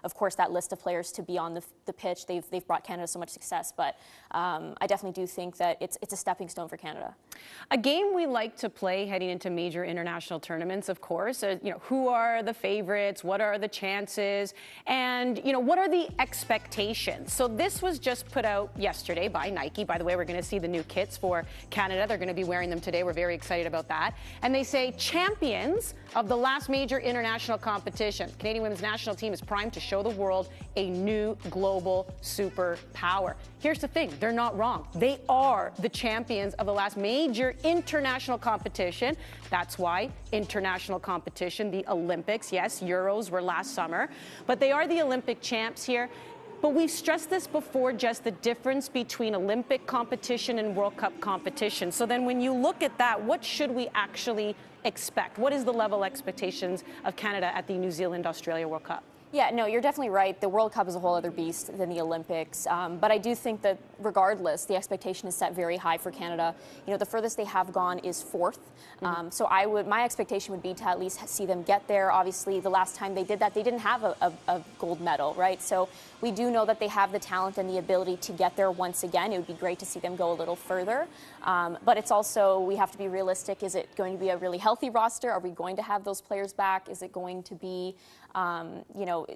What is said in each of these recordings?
of course, that list of players to be on the pitch. They've brought Canada so much success, but I definitely do think that it's a stepping stone for Canada. A game we like to play heading into major international tournaments, of course, who are the favorites, what are the chances, and what are the expectations? So this was just put out yesterday by Nike. By the way, we're going to see the new kits for Canada. They're going to be wearing them today. We're very excited about that. And they say champions of the last major international competition. Canadian women's national team is primed to show the world a new global superpower. Here's the thing, they're not wrong. They are the champions of the last major international competition. That's why international competition, the Olympics, yes, Euros were last summer, but they are the Olympic champs here. But we've stressed this before, just the difference between Olympic competition and World Cup competition. So then when you look at that, what should we actually expect? What is the level expectations of Canada at the New Zealand-Australia World Cup? Yeah, no, you're definitely right. The World Cup is a whole other beast than the Olympics. But I do think that regardless, the expectation is set very high for Canada. The furthest they have gone is fourth. So my expectation would be to at least see them get there. Obviously, the last time they did that, they didn't have a gold medal, right? So we do know that they have the talent and the ability to get there once again. It would be great to see them go a little further. But it's also, we have to be realistic. Is it going to be a really healthy roster? Are we going to have those players back? Is it going to be,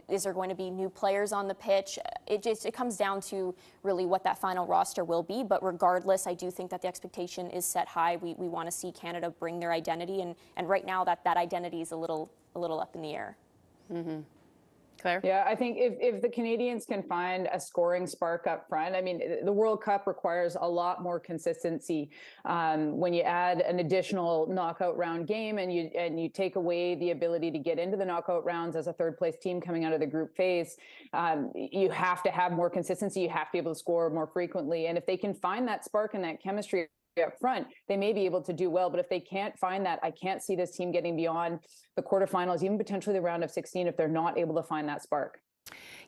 is there going to be new players on the pitch? It comes down to really what that final roster will be. But regardless, I do think that the expectation is set high. We want to see Canada bring their identity, and right now that identity is a little up in the air. Mm-hmm. Claire? Yeah, I think if the Canadians can find a scoring spark up front, I mean, the World Cup requires a lot more consistency. When you add an additional knockout round game and you take away the ability to get into the knockout rounds as a third place team coming out of the group phase, you have to have more consistency. You have to be able to score more frequently. And if they can find that spark and that chemistry up front, they may be able to do well. But if they can't find that, I can't see this team getting beyond the quarterfinals, even potentially the round of 16, if they're not able to find that spark.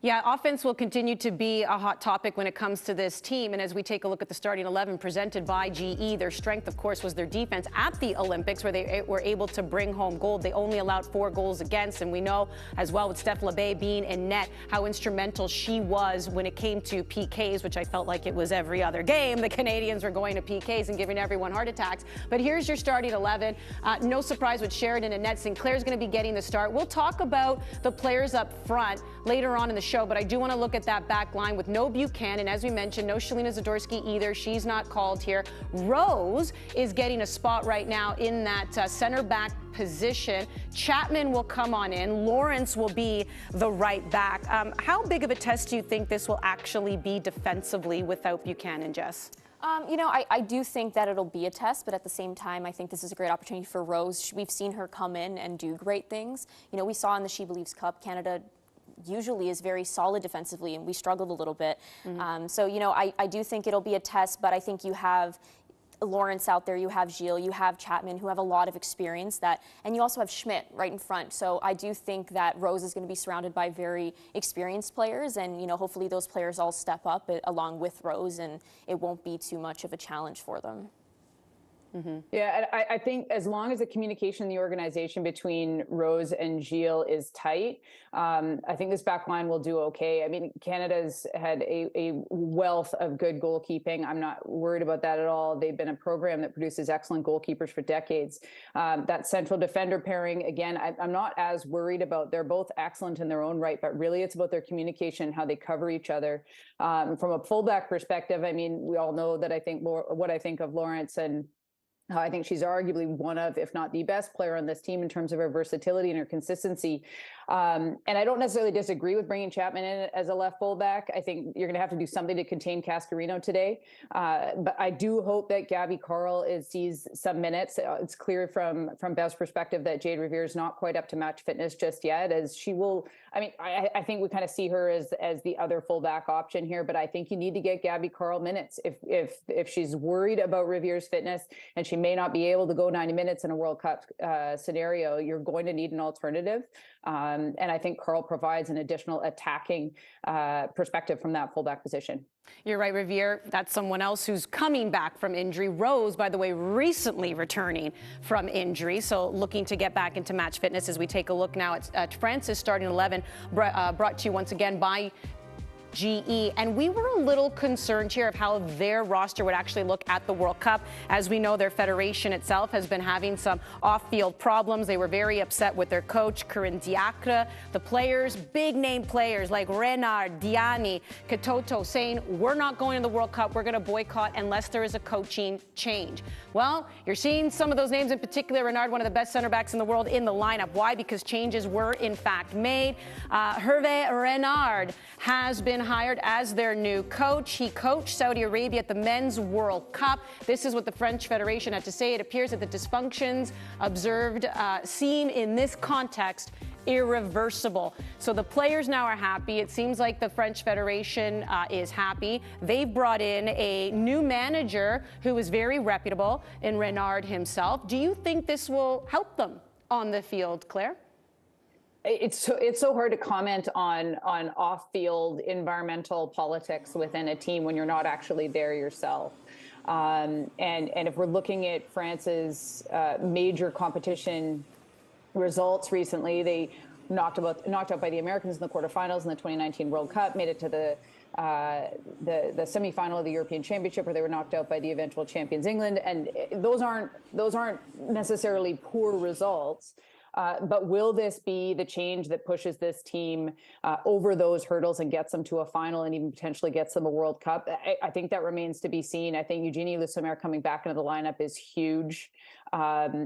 Yeah, offense will continue to be a hot topic when it comes to this team. And as we take a look at the starting 11 presented by GE, their strength, of course, was their defense at the Olympics, where they were able to bring home gold. They only allowed 4 goals against. And we know as well with Steph LeBay being in net, how instrumental she was when it came to PKs, which I felt like it was every other game. The Canadians were going to PKs and giving everyone heart attacks. But here's your starting 11. No surprise with Sheridan and net. Sinclair's going to be getting the start. We'll talk about the players up front later on in the show, but I do want to look at that back line with no Buchanan. As we mentioned, no Shalina Zadorsky either. She's not called here. Rose is getting a spot right now in that center back position. Chapman will come on in. Lawrence will be the right back. How big of a test do you think this will actually be defensively without Buchanan, Jess? I do think that it'll be a test, but at the same time, I think this is a great opportunity for Rose. We've seen her come in and do great things. We saw in the She Believes Cup, Canada usually is very solid defensively, and we struggled a little bit. Mm-hmm. I do think it'll be a test, but I think you have Lawrence out there, you have Gilles, you have Chapman, who have a lot of experience, and you also have Schmidt right in front. So I do think that Rose is going to be surrounded by very experienced players, and hopefully those players all step up along with Rose, and it won't be too much of a challenge for them. Mm-hmm. Yeah, I think as long as the communication in the organization between Rose and Gilles is tight, I think this back line will do okay. I mean, Canada's had a wealth of good goalkeeping. I'm not worried about that at all. They've been a program that produces excellent goalkeepers for decades. That central defender pairing, again, I'm not as worried about. They're both excellent in their own right, but really it's about their communication, how they cover each other. From a fullback perspective, I mean, we all know that what I think of Lawrence, and I think she's arguably one of, if not the best player on this team in terms of her versatility and her consistency. And I don't necessarily disagree with bringing Chapman in as a left fullback. I think you're going to have to do something to contain Cascarino today. But I do hope that Gabby Carl sees some minutes. It's clear from Bev's perspective that Jade Revere is not quite up to match fitness just yet, as she will. I mean, I think we kind of see her as the other fullback option here, but I think you need to get Gabby Carl minutes. If she's worried about Revere's fitness and she may not be able to go 90 minutes in a World Cup scenario, you're going to need an alternative. And I think Karl provides an additional attacking perspective from that fullback position. You're right, Riviere. That's someone else who's coming back from injury. Rose, by the way, recently returning from injury. So looking to get back into match fitness as we take a look now at France's starting 11, brought to you once again by GE, and we were a little concerned here of how their roster would actually look at the World Cup. As we know, their federation itself has been having some off-field problems. They were very upset with their coach, Corinne Diacre. The players, big-name players like Renard, Diani, Katoto, saying, we're not going to the World Cup. We're going to boycott unless there is a coaching change. Well, you're seeing some of those names, in particular Renard, one of the best center backs in the world, in the lineup. Why? Because changes were, in fact, made. Hervé Renard has been hired as their new coach. He coached Saudi Arabia at the Men's World Cup. This is what the French Federation had to say. It appears that the dysfunctions observed seem in this context irreversible. So the players now are happy. It seems like the French Federation is happy. They've brought in a new manager who is very reputable in Renard himself. Do you think this will help them on the field, Claire? It's so hard to comment on off-field environmental politics within a team when you're not actually there yourself. And if we're looking at France's major competition results recently, they knocked out by the Americans in the quarterfinals in the 2019 World Cup, made it to the semifinal of the European Championship, where they were knocked out by the eventual champions England. And those aren't necessarily poor results. But will this be the change that pushes this team over those hurdles and gets them to a final and even potentially gets them a World Cup? I think that remains to be seen. I think Eugénie Le Sommer coming back into the lineup is huge.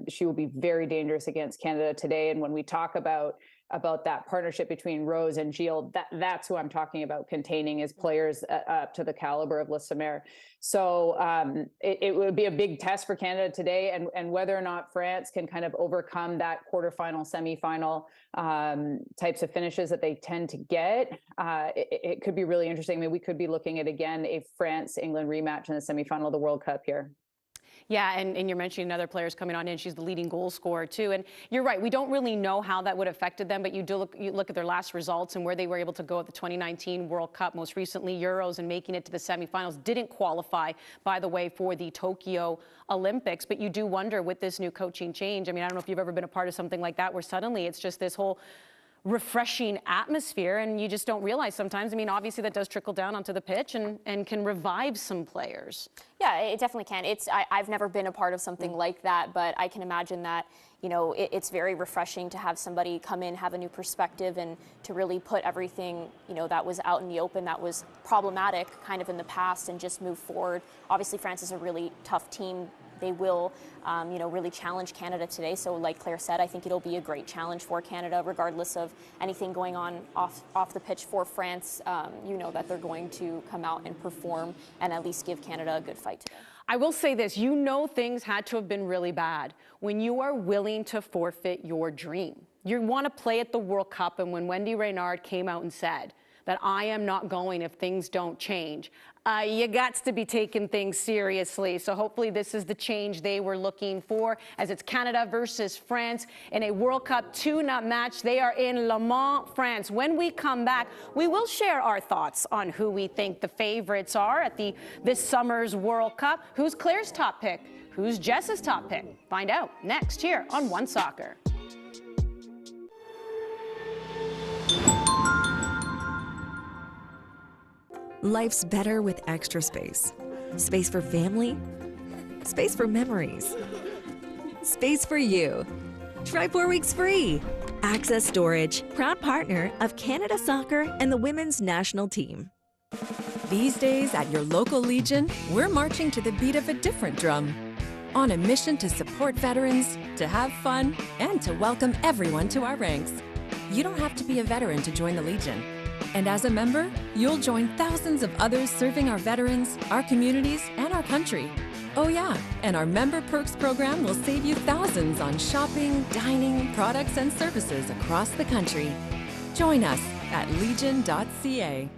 She will be very dangerous against Canada today. And when we talk about that partnership between Rose and Gilles, that's who I'm talking about containing as players up to the caliber of Le Sommer. So it would be a big test for Canada today, and whether or not France can kind of overcome that quarterfinal, semifinal types of finishes that they tend to get, it could be really interesting. I mean, we could be looking at, again, a France-England rematch in the semifinal of the World Cup here. Yeah, and you're mentioning other players coming on in. She's the leading goal scorer, too. And you're right, we don't really know how that would have affected them, but you look at their last results and where they were able to go at the 2019 World Cup, most recently Euros, and making it to the semifinals. Didn't qualify, by the way, for the Tokyo Olympics. But you do wonder, with this new coaching change, I mean, I don't know if you've ever been a part of something like that, where suddenly it's just this whole refreshing atmosphere, and you just don't realize sometimes. I mean, obviously that does trickle down onto the pitch and can revive some players. Yeah, it definitely can. I've never been a part of something like that, but I can imagine that, you know, it's very refreshing to have somebody come in, have a new perspective, and to really put everything, you know, that was out in the open, that was problematic kind of in the past, and just move forward. Obviously, France is a really tough team. They will, you know, really challenge Canada today. So like Claire said, I think it'll be a great challenge for Canada, regardless of anything going on off the pitch for France. You know that they're going to come out and perform and at least give Canada a good fight today. I will say this, you know, things had to have been really bad when you are willing to forfeit your dream. You want to play at the World Cup, and when Wendy Renard came out and said that I am not going if things don't change, you got to be taking things seriously. So hopefully this is the change they were looking for, as it's Canada versus France in a World Cup tune-up match. They are in Le Mans, France. When we come back, we will share our thoughts on who we think the favorites are at this summer's World Cup. Who's Claire's top pick? Who's Jess's top pick? Find out next here on One Soccer. Life's better with extra space. Space for family. Space for memories. Space for you. Try 4 weeks free. Access Storage, proud partner of Canada Soccer and the women's national team. These days at your local Legion, we're marching to the beat of a different drum. On a mission to support veterans, to have fun, and to welcome everyone to our ranks. You don't have to be a veteran to join the Legion. And as a member, you'll join thousands of others serving our veterans, our communities, and our country. Oh yeah, and our Member Perks program will save you thousands on shopping, dining, products, and services across the country. Join us at legion.ca.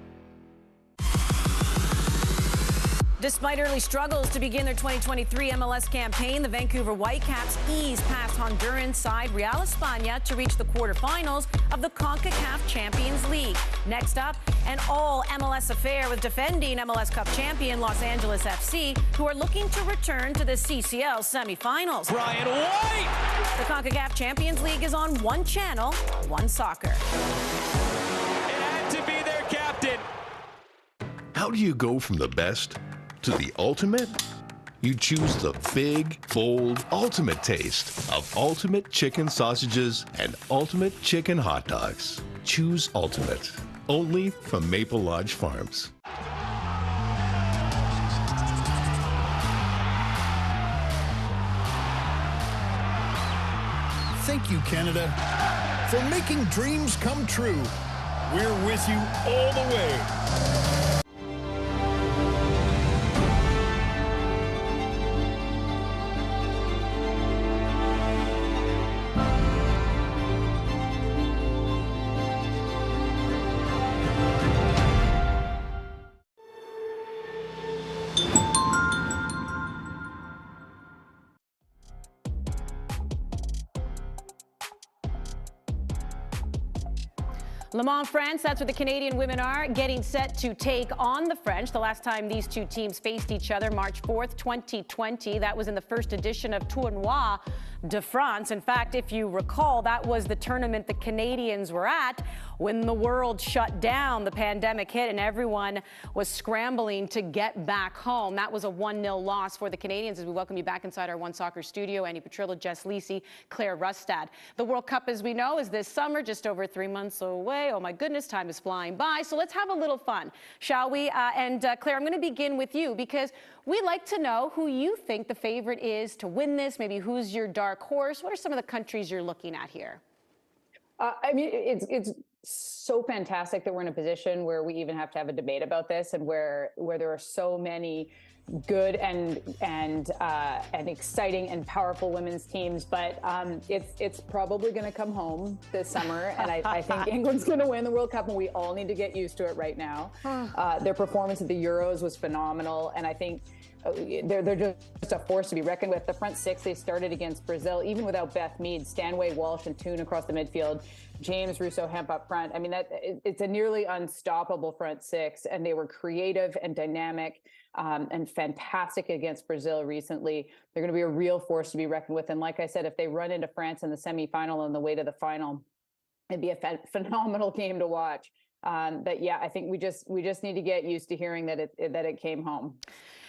Despite early struggles to begin their 2023 MLS campaign, the Vancouver Whitecaps eased past Honduran side Real España to reach the quarterfinals of the CONCACAF Champions League. Next up, an all-MLS affair with defending MLS Cup champion Los Angeles FC, who are looking to return to the CCL semifinals. Brian White! The CONCACAF Champions League is on one channel, One Soccer. It had to be their captain. How do you go from the best to the ultimate? You choose the big, bold, ultimate taste of ultimate chicken sausages and ultimate chicken hot dogs. Choose ultimate. Only from Maple Lodge Farms. Thank you, Canada, for making dreams come true. We're with you all the way. Le Mans, France, that's where the Canadian women are, getting set to take on the French. The last time these two teams faced each other, March 4th, 2020. That was in the first edition of Tournoi de France. In fact, if you recall, that was the tournament the Canadians were at when the world shut down, the pandemic hit, and everyone was scrambling to get back home. That was a 1-0 loss for the Canadians as we welcome you back inside our One Soccer studio. Andi Petrillo, Lisi, Clare Rustad. The World Cup, as we know, is this summer, just over 3 months away. Oh my goodness, time is flying by. So let's have a little fun, shall we? Claire, I'm going to begin with you because we like to know who you think the favorite is to win this. Maybe who's your dark horse? What are some of the countries you're looking at here? I mean, it's so fantastic that we're in a position where we even have to have a debate about this, and where there are so many good and exciting and powerful women's teams. But it's probably going to come home this summer, and I think England's going to win the World Cup, and we all need to get used to it right now. Their performance at the Euros was phenomenal, and I think they're just a force to be reckoned with. The front six they started against Brazil, even without Beth Mead, Stanway, Walsh, and Toon across the midfield, James, Russo, Hemp up front. I mean, it's a nearly unstoppable front six, and they were creative and dynamic and fantastic against Brazil recently. They're going to be a real force to be reckoned with. And like I said, if they run into France in the semifinal on the way to the final, it'd be a phenomenal game to watch. But yeah, I think we just need to get used to hearing that it came home.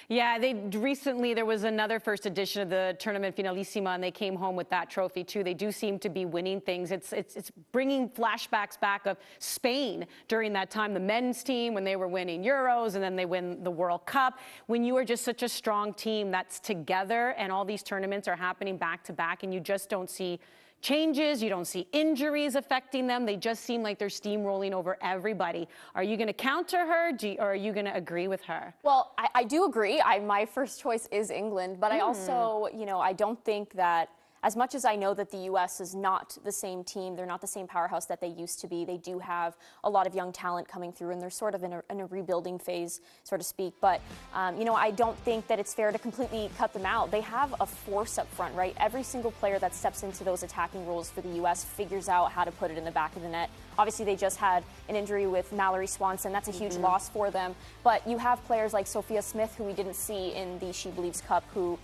Yeah, there was another first edition of the tournament Finalissima, and they came home with that trophy too. They do seem to be winning things. It's bringing flashbacks back of Spain during that time, the men's team when they were winning Euros, and then they win the World Cup. When you are just such a strong team that's together, and all these tournaments are happening back to back, and you just don't see changes, you don't see injuries affecting them. They just seem like they're steamrolling over everybody. Are you going to counter her, or are you going to agree with her? Well, I do agree. My first choice is England, but I also, I don't think that, as much as I know that the U.S. is not the same team, they're not the same powerhouse that they used to be. They do have a lot of young talent coming through, and they're sort of in a rebuilding phase, so to speak. But, I don't think that it's fair to completely cut them out. They have a force up front, right? Every single player that steps into those attacking roles for the U.S. figures out how to put it in the back of the net. Obviously, they just had an injury with Mallory Swanson. That's a huge loss for them. But you have players like Sophia Smith, who we didn't see in the She Believes Cup, who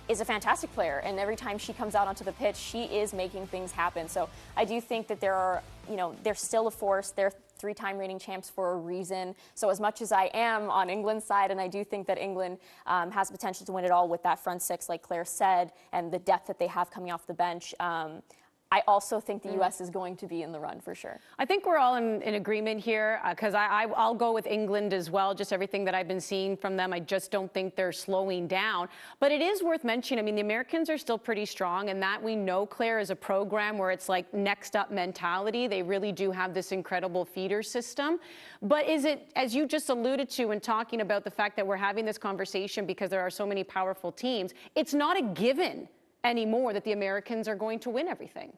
is a fantastic player, and every time she comes out onto the pitch, she is making things happen. So I do think that they're still a force. They're 3-time reigning champs for a reason. So as much as I am on England's side, and I do think that England has potential to win it all with that front six, like Claire said, and the depth that they have coming off the bench, I also think the U.S. is going to be in the run for sure. I think we're all in agreement here because I'll go with England as well, just everything that I've been seeing from them. I just don't think they're slowing down. But it is worth mentioning, I mean, the Americans are still pretty strong, and that we know, Claire, is a program where it's like next up mentality. They really do have this incredible feeder system. But is it, as you just alluded to in talking about the fact that we're having this conversation because there are so many powerful teams, it's not a given anymore that the Americans are going to win everything?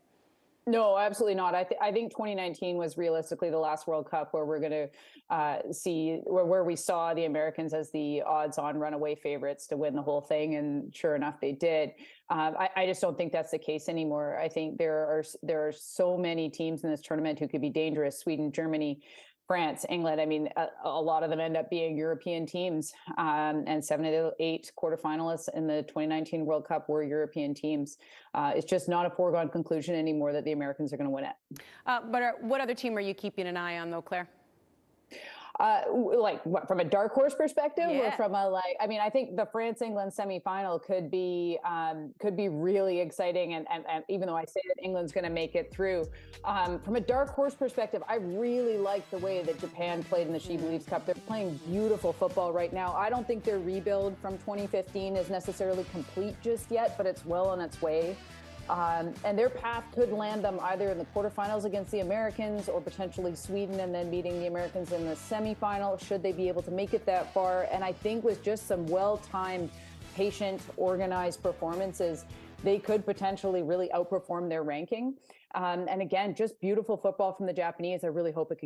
No, absolutely not. I think 2019 was realistically the last World Cup where we're going to see where we saw the Americans as the odds-on runaway favorites to win the whole thing, and sure enough, they did. I just don't think that's the case anymore. I think there are so many teams in this tournament who could be dangerous: Sweden, Germany, France, England. I mean, a lot of them end up being European teams, and 7 of the 8 quarterfinalists in the 2019 World Cup were European teams. It's just not a foregone conclusion anymore that the Americans are going to win it. But what other team are you keeping an eye on, though, Claire? Like what, from a dark horse perspective, Yeah. or from a I mean, I think the France-England semifinal could be really exciting, and even though I say that England's going to make it through, from a dark horse perspective, I really like the way that Japan played in the She Believes Cup. They're playing beautiful football right now. I don't think their rebuild from 2015 is necessarily complete just yet, but it's well on its way. And their path could land them either in the quarterfinals against the Americans or potentially Sweden, and then meeting the Americans in the semifinal, should they be able to make it that far. And I think with just some well-timed, patient, organized performances, they could potentially really outperform their ranking. And again, just beautiful football from the Japanese. I really hope it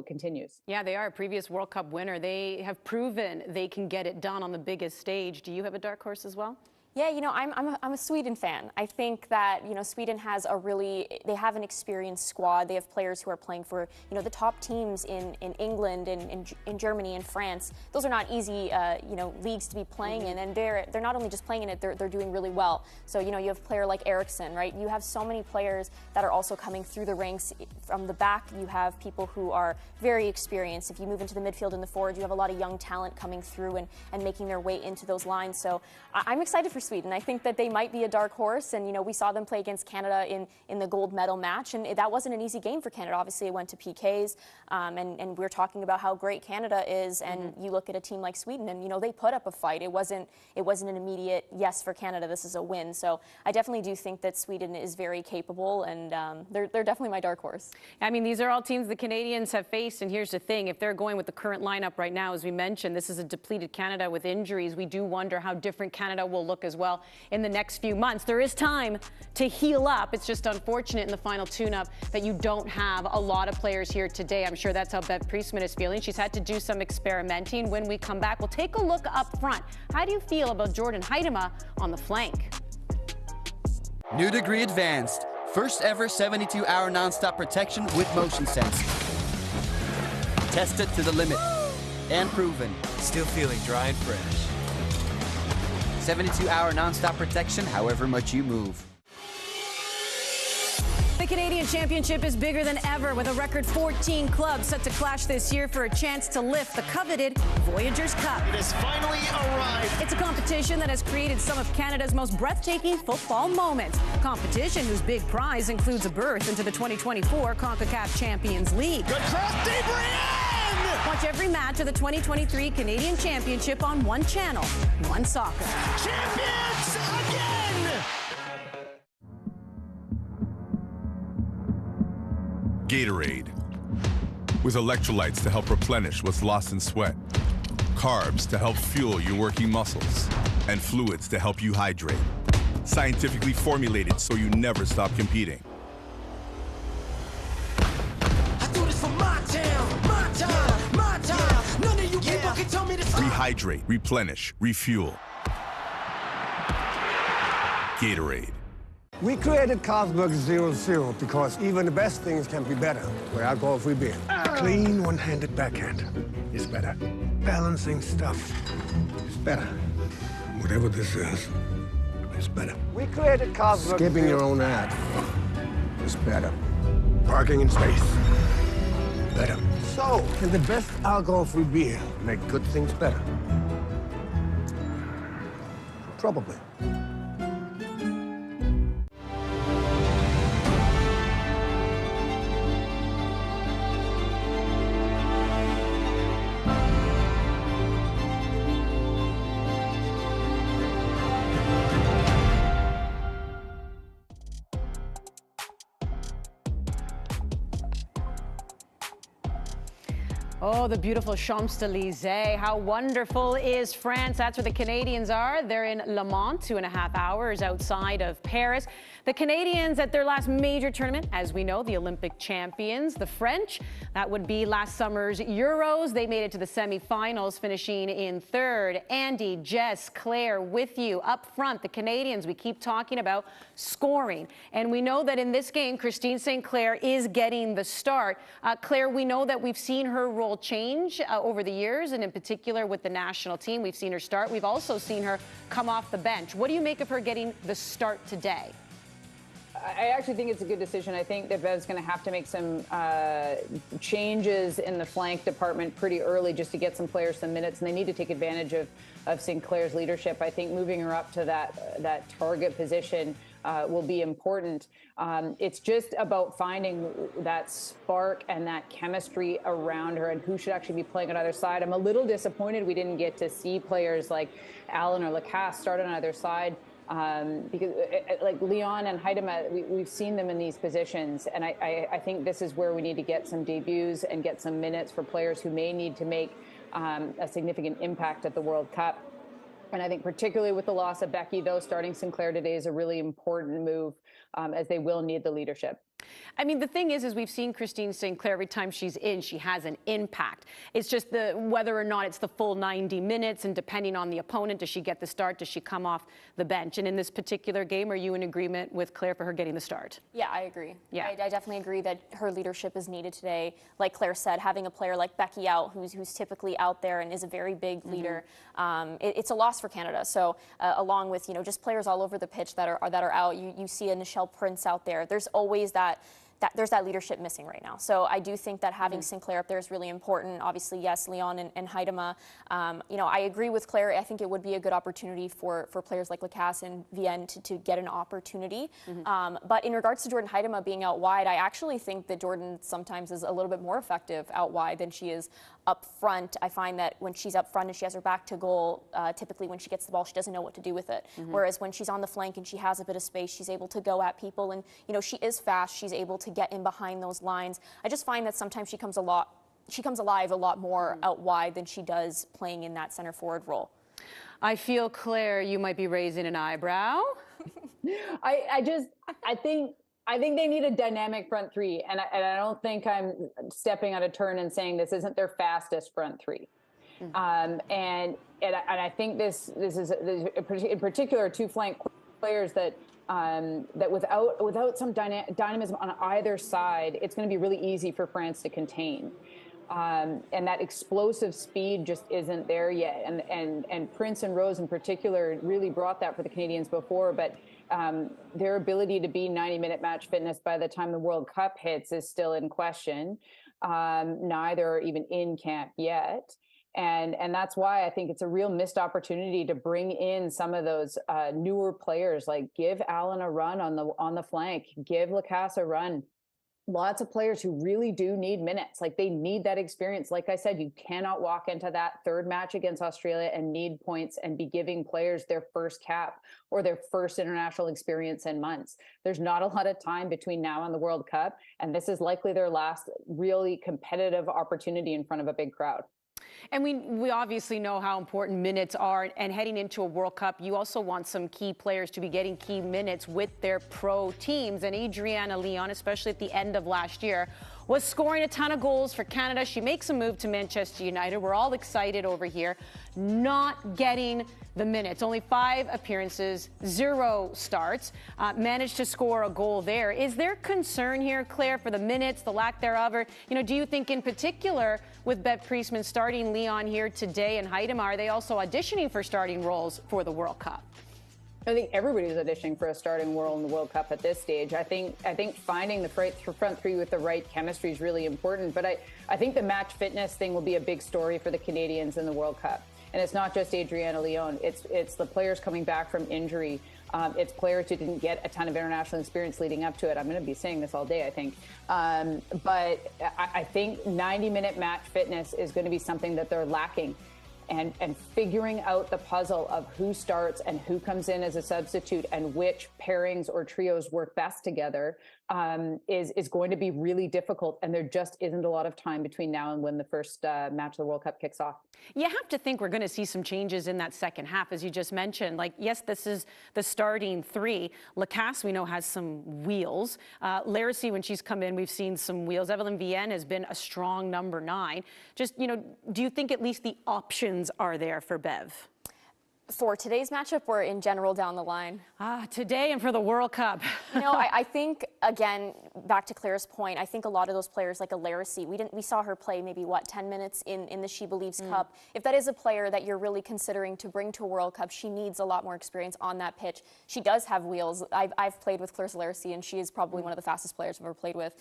continues. Yeah, they are a previous World Cup winner. They have proven they can get it done on the biggest stage. Do you have a dark horse as well? Yeah, you know, I'm a Sweden fan. I think that, you know, Sweden has they have an experienced squad. They have players who are playing for, you know, the top teams in England and in Germany and France. Those are not easy, you know, leagues to be playing in, and they're not only just playing in it, they're doing really well. So, you know, you have a player like Eriksson, right? You have so many players that are also coming through the ranks from the back. You have people who are very experienced. If you move into the midfield and the forward, you have a lot of young talent coming through and making their way into those lines. So I'm excited for Sweden. I think that they might be a dark horse, and you know, we saw them play against Canada in the gold medal match, and that wasn't an easy game for Canada. Obviously, it went to PKs, and we're talking about how great Canada is, and you look at a team like Sweden, and you know, they put up a fight. It wasn't an immediate yes for Canada, this is a win. So I definitely do think that Sweden is very capable, and they're definitely my dark horse. I mean, these are all teams the Canadians have faced, and here's the thing: if they're going with the current lineup right now, as we mentioned, this is a depleted Canada with injuries. We do wonder how different Canada will look as well in the next few months. There is time to heal up. It's just unfortunate in the final tune-up that you don't have a lot of players here today. I'm sure that's how Bev Priestman is feeling. She's had to do some experimenting. When we come back, we'll take a look up front. How do you feel about Jordan Huitema on the flank? New degree advanced. First ever 72-hour non-stop protection with motion sense. Tested to the limit and proven. Still feeling dry and fresh. 72-hour non-stop protection however much you move. The Canadian Championship is bigger than ever, with a record 14 clubs set to clash this year for a chance to lift the coveted Voyageurs Cup. It has finally arrived. It's a competition that has created some of Canada's most breathtaking football moments. A competition whose big prize includes a berth into the 2024 CONCACAF Champions League. Good cross, DeBrienne! Watch every match of the 2023 Canadian Championship on one channel, One Soccer. Champions again! Gatorade, with electrolytes to help replenish what's lost in sweat, carbs to help fuel your working muscles, and fluids to help you hydrate. Scientifically formulated so you never stop competing. I do this for my town, my time, my time. None of you people can tell me to stop. Rehydrate, replenish, refuel. Gatorade. We created Carlsberg 0-0 because even the best things can be better with alcohol-free beer. Clean one-handed backhand is better. Balancing stuff is better. Whatever this is better. We created Carlsberg. Skipping your own ad is better. Parking in space, better. So, can the best alcohol-free beer make good things better? Probably. Oh, the beautiful Champs-Élysées. How wonderful is France? That's where the Canadians are. They're in Le Mans, 2.5 hours outside of Paris. The Canadians at their last major tournament, as we know, the Olympic champions. The French, that would be last summer's Euros. They made it to the semifinals, finishing in third. Andi, Jess, Claire, with you. Up front, the Canadians, we keep talking about scoring. And we know that in this game, Christine St. Clair is getting the start. Claire, we know that we've seen her role change over the years, and in particular with the national team. We've seen her start. We've also seen her come off the bench. What do you make of her getting the start today? I actually think it's a good decision. I think that Bev's going to have to make some changes in the flank department pretty early just to get some players some minutes, and they need to take advantage of St. Clair's leadership. I think moving her up to that target position will be important. It's just about finding that spark and that chemistry around her and who should actually be playing on either side. I'm a little disappointed we didn't get to see players like Allen or Lacasse start on either side. Because like Leon and Heidema, we've seen them in these positions, and I think this is where we need to get some debuts and get some minutes for players who may need to make a significant impact at the World Cup. And I think particularly with the loss of Becky, though, starting Sinclair today is a really important move, as they will need the leadership. I mean, the thing is we've seen Christine St. Clair, every time she's in, she has an impact. It's just whether or not it's the full 90 minutes, and depending on the opponent, does she get the start? Does she come off the bench? And in this particular game, are you in agreement with Claire for her getting the start? Yeah, I agree. Yeah. I definitely agree that her leadership is needed today. Like Claire said, having a player like Becky out, who's typically out there and is a very big leader, it's a loss for Canada. So along with, just players all over the pitch that are out, you see a Nichelle Prince out there. There's always there's that leadership missing right now. So I do think that having Sinclair up there is really important. Obviously, yes, Leon and Heidema. I agree with Claire. I think it would be a good opportunity for players like Lacasse and Vienne to get an opportunity. But in regards to Jordan Heidema being out wide, I actually think that Jordan sometimes is a little bit more effective out wide than she is up front. I find that when she's up front and she has her back to goal, typically when she gets the ball, she doesn't know what to do with it. Whereas when she's on the flank and she has a bit of space, she's able to go at people, and she is fast. She's able to get in behind those lines. I just find that sometimes she comes alive a lot more out wide than she does playing in that center forward role. I feel, Claire, you might be raising an eyebrow. I think they need a dynamic front three, and I don't think I'm stepping on a turn and saying this isn't their fastest front three. And I think this is in particular two flank players that without some dynamism on either side, it's going to be really easy for France to contain. And that explosive speed just isn't there yet. And Prince and Rose in particular really brought that for the Canadians before, but their ability to be 90-minute match fitness by the time the World Cup hits is still in question. Neither are even in camp yet. And that's why I think it's a real missed opportunity to bring in some of those newer players, like give Allen a run on the flank, give Lacasse a run. Lots of players who really do need minutes. Like, they need that experience. Like I said, you cannot walk into that third match against Australia and need points and be giving players their first cap or their first international experience in months. There's not a lot of time between now and the World Cup, and this is likely their last really competitive opportunity in front of a big crowd. And we obviously know how important minutes are, and heading into a World Cup, you also want some key players to be getting key minutes with their pro teams. And Adriana Leon, especially at the end of last year, was scoring a ton of goals for Canada. She makes a move to Manchester United. We're all excited over here. Not getting the minutes. Only 5 appearances, 0 starts. Managed to score a goal there. Is there concern here, Claire, for the minutes, the lack thereof? Or, do you think in particular with Bev Priestman starting Leon here today and Heidema, are they also auditioning for starting roles for the World Cup? I think everybody's auditioning for a starting role in the World Cup at this stage. I think finding the front three with the right chemistry is really important. But I think the match fitness thing will be a big story for the Canadians in the World Cup. And it's not just Adriana Leon. It's the players coming back from injury. It's players who didn't get a ton of international experience leading up to it. I'm going to be saying this all day, I think. But I think 90-minute match fitness is going to be something that they're lacking. And figuring out the puzzle of who starts and who comes in as a substitute and which pairings or trios work best together is going to be really difficult, and there just isn't a lot of time between now and when the first match of the World Cup kicks off. You have to think we're going to see some changes in that second half, as you just mentioned. Like, yes, this is the starting three. Lacasse, we know, has some wheels. Laracy, when she's come in, we've seen some wheels. Evelyn Vienne has been a strong number 9. Just, do you think at least the options are there for Bev? For today's matchup or in general down the line? Today and for the World Cup. I think, again, back to Claire's point, I think a lot of those players like a Laracy, we saw her play maybe, 10 minutes in the She Believes Cup. If that is a player that you're really considering to bring to a World Cup, she needs a lot more experience on that pitch. She does have wheels. I've played with Claire Laracy, and she is probably one of the fastest players I've ever played with.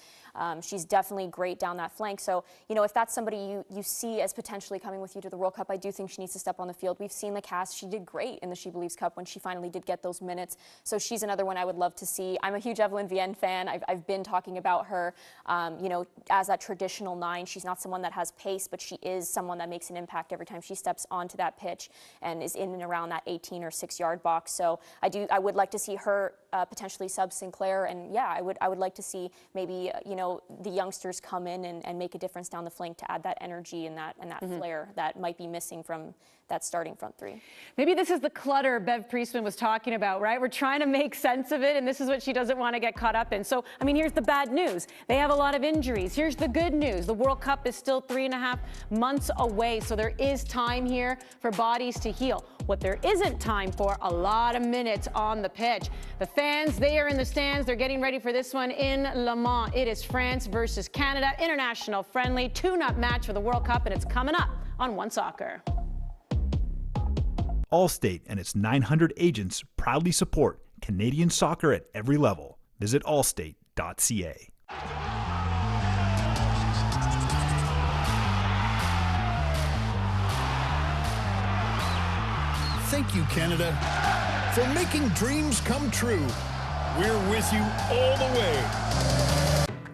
She's definitely great down that flank. So, if that's somebody you see as potentially coming with you to the World Cup, I do think she needs to step on the field. We've seen Lacasse. She did great in the She Believes Cup when she finally did get those minutes. So she's another one I would love to see. I'm a huge Evelyn Vienne fan. I've been talking about her, as that traditional 9. She's not someone that has pace, but she is someone that makes an impact every time she steps onto that pitch and is in and around that 18 or 6-yard box. So I would like to see her potentially sub Sinclair, and yeah, I would like to see maybe the youngsters come in and make a difference down the flank to add that energy and that flair that might be missing from that starting front 3. Maybe this is the clutter Bev Priestman was talking about, right? We're trying to make sense of it, and this is what she doesn't want to get caught up in. So, here's the bad news. They have a lot of injuries. Here's the good news. The World Cup is still 3.5 months away, so there is time here for bodies to heal. What there isn't time for, a lot of minutes on the pitch. The fans, they are in the stands. They're getting ready for this one in Le Mans. It is France versus Canada, international friendly, tune-up match for the World Cup, and it's coming up on One Soccer. Allstate and its 900 agents proudly support Canadian soccer at every level. Visit allstate.ca. Thank you, Canada, for making dreams come true. We're with you all the way.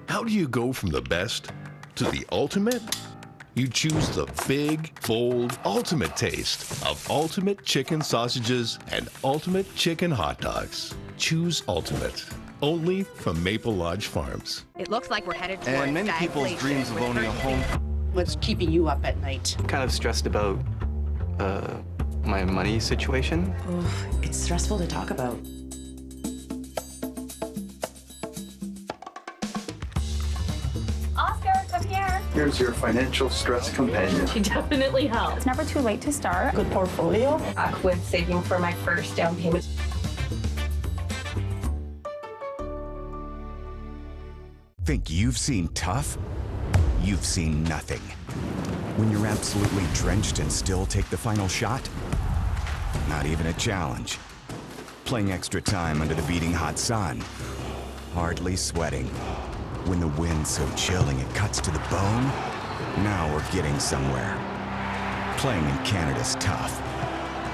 How do you go from the best to the ultimate? You choose the Fig, Fold, Ultimate taste of Ultimate Chicken Sausages and Ultimate Chicken Hot Dogs. Choose Ultimate. Only from Maple Lodge Farms. It looks like we're headed towards And many people's dreams of owning a home. What's keeping you up at night? I'm kind of stressed about my money situation. Oh, it's stressful to talk about. Here's your financial stress companion. She definitely helps. It's never too late to start. Good portfolio. Back with saving for my first down payment. Think you've seen tough? You've seen nothing. When you're absolutely drenched and still take the final shot? Not even a challenge. Playing extra time under the beating hot sun. Hardly sweating. When the wind's so chilling it cuts to the bone, now we're getting somewhere. Playing in Canada's tough.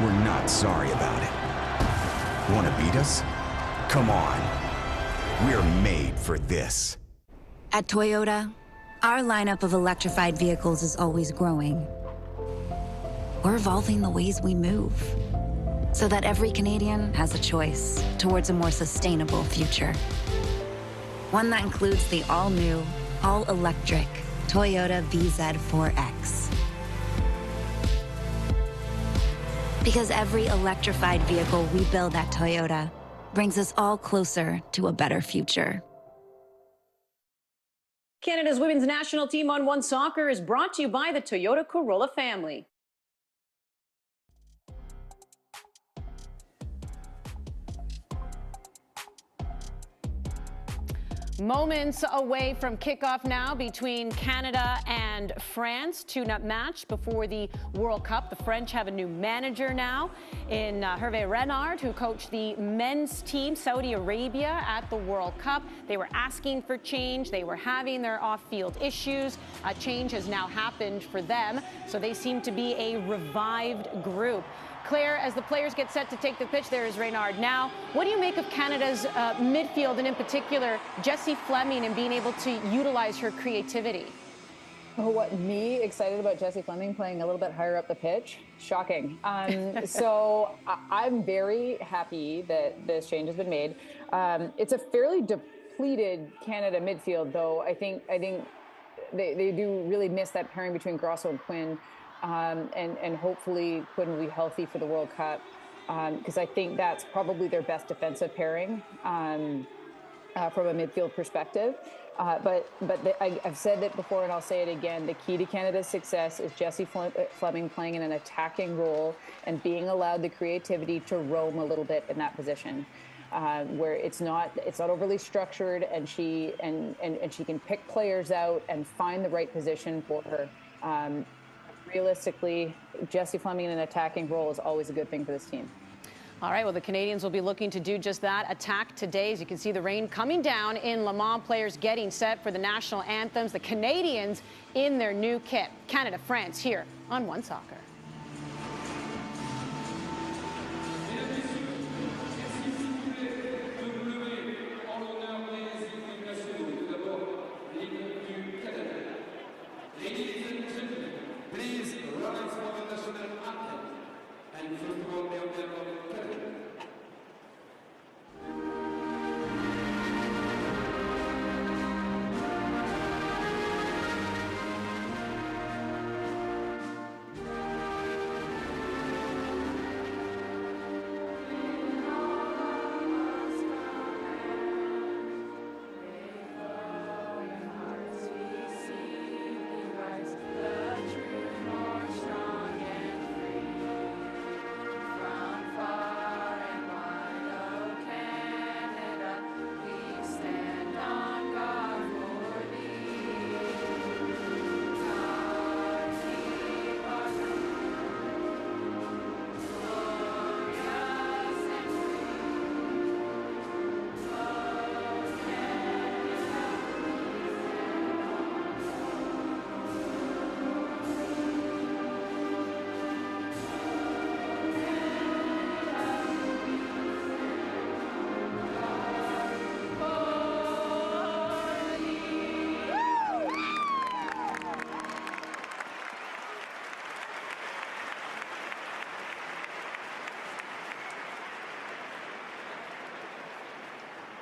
We're not sorry about it. Want to beat us? Come on. We're made for this. At Toyota, our lineup of electrified vehicles is always growing. We're evolving the ways we move so that every Canadian has a choice towards a more sustainable future. One that includes the all-new, all-electric Toyota VZ4X. Because every electrified vehicle we build at Toyota brings us all closer to a better future. Canada's women's national team on One Soccer is brought to you by the Toyota Corolla family. Moments away from kickoff now between Canada and France. Tune-up match before the World Cup. The French have a new manager now in Hervé Renard, who coached the men's team, Saudi Arabia, at the World Cup. They were asking for change. They were having their off-field issues. A change has now happened for them, so they seem to be a revived group. Claire, as the players get set to take the pitch, there is Renard now. What do you make of Canada's midfield, and in particular, Jessie Fleming, and being able to utilize her creativity? Oh, what, me excited about Jessie Fleming playing a little bit higher up the pitch? Shocking. So I'm very happy that this change has been made. It's a fairly depleted Canada midfield, though, I think they do really miss that pairing between Grosso and Quinn, and hopefully Quinn will be healthy for the World Cup, because I think that's probably their best defensive pairing from a midfield perspective. I've said it before and I'll say it again, the key to Canada's success is Jessie Fleming playing in an attacking role and being allowed the creativity to roam a little bit in that position. Where it's not overly structured, and she can pick players out and find the right position for her. Realistically, Jessie Fleming in an attacking role is always a good thing for this team. All right, well, the Canadians will be looking to do just that, attack today. As you can see, the rain coming down in Le Mans, players getting set for the national anthems. The Canadians in their new kit. Canada, France, here on One Soccer.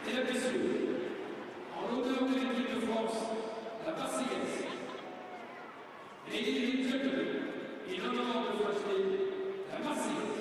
Mesdames et messieurs, en l'honneur de l'équipe de France, la Marseillaise. Ladies and gentlemen, in honor of the French team, la Marseillaise.